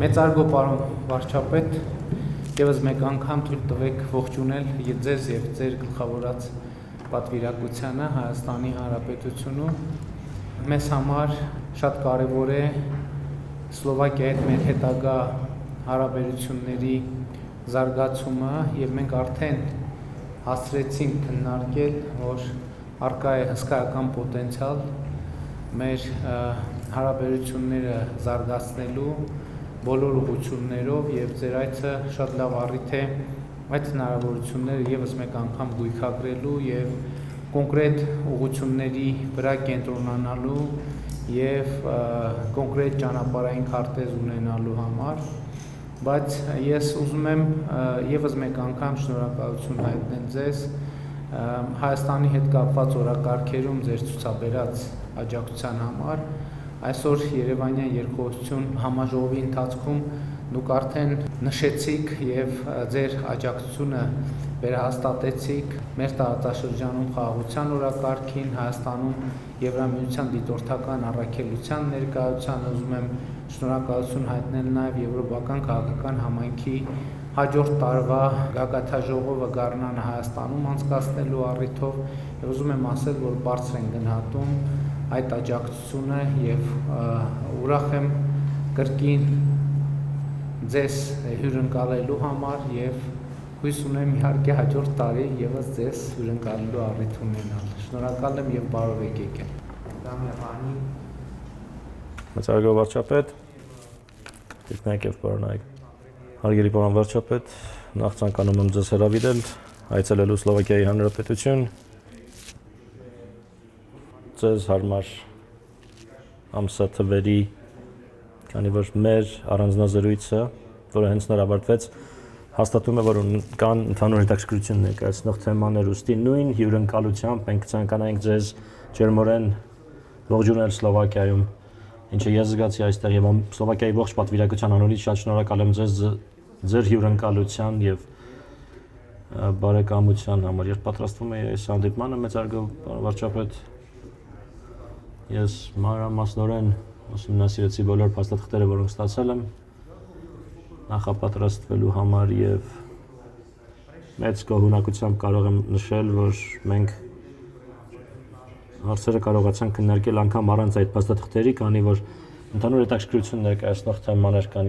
Մեծարգո պարոն վարչապետ, ևս մեկ անգամ թույլ տվեք ողջունել ձեզ և ձեր գլխավորած պատվիրակությանը Հայաստանի Հանրապետությունում։ Մեզ համար շատ կարևոր է Սլովակիայի հետ մեր հետագա հարաբերությունների զարգացումը և մենք արդեն հասցրեցինք քննարկել, որ առկա է հսկայական պոտենցիալ մեր հարաբերությունները զարգացնելու բոլոր ուղղություններով և ձեր այցը շատ լավ առիթ է այդ հնարավորությունները ևս մեկ անգամ գույքագրելու և կոնկրետ ուղղությունների վրա կենտրոնանալու և կոնկրետ ճանապարհային քարտեզ ունենալու համար, բայց ես ուզում եմ ևս մեկ անգամ շնորհակալություն հայտնել ձեզ Հայաստանի հետ կապված օրակարգերում ձեր ցուցաբերած աջակցության համար։ Այսօր Երևանյան երկխոսություն համաժողովի ընթացքում դուք արդեն նշեցիք և ձեր աջակցությունը վերահաստատեցիք մեր տարածաշրջանում խաղաղության օրակարգին, Հայաստանում Եվրամիության դիտորդական առաքելության ներկայությանը ուզում եմ շնորհակալություն հայտնել նաև Եվրոպական քաղաքական համայնքի հաջորդ տարվա գագաթնաժողովը գարնանը Հայաստանում անցկացնելու առիթով և ուզում եմ ասել, որ բարձր են գնահատում այդ աջակցությունը և ուրախ եմ կրկին ձեզ հյուրընկալելու համար և հույս ունեմ իհարկե հաջորդ տարի ևս ձեզ հյուրընկալելու առիթ ունենալ։ Շնորհակալ եմ և բարով եք եկել։ Մեծարգո վարչապետ, Տիկնայք և պարոնայք, հարգելի պարոն վարչապետ, նախ ցանկանում եմ ձեզ հրավիրել այցելելու Սլովակիայի Հանրապետություն ձեզ հարմար ամսաթվերի, քանի որ մեր առանձնազրույցը, որը հենց նոր ավարտվեց, հաստատում է, որ կան ընդհանուր հետաքրքրություն ներկայացնող թեմաներ, ուստի նույն հյուրընկալությամբ մենք ցանկանայինք ձեզ ջերմորեն ողջունել Սլովակիայում, ինչը ես զգացի այստեղ եւ Սլովակիայի ողջ պատվիրակության անունից շատ շնորհակալ եմ ձեզ ձեր հյուրընկալության եւ բարեկամության համար, երբ պատրաստվում էի այս հանդիպմանը, մեծարգո վարչապետ, ես մանրամասնորեն ուսումնասիրեցի բոլոր փաստաթղթերը, որոնք ստացել եմ նախապատրաստվելու համար եւ մեծ գոհունակությամբ կարող եմ նշել, որ մենք հարցերը կարողացանք քննարկել անգամ առանց այդ փաստաթղթերի, քանի որ ընդհանուր հետաքրքրություն ներկայացնող թեմաներ կան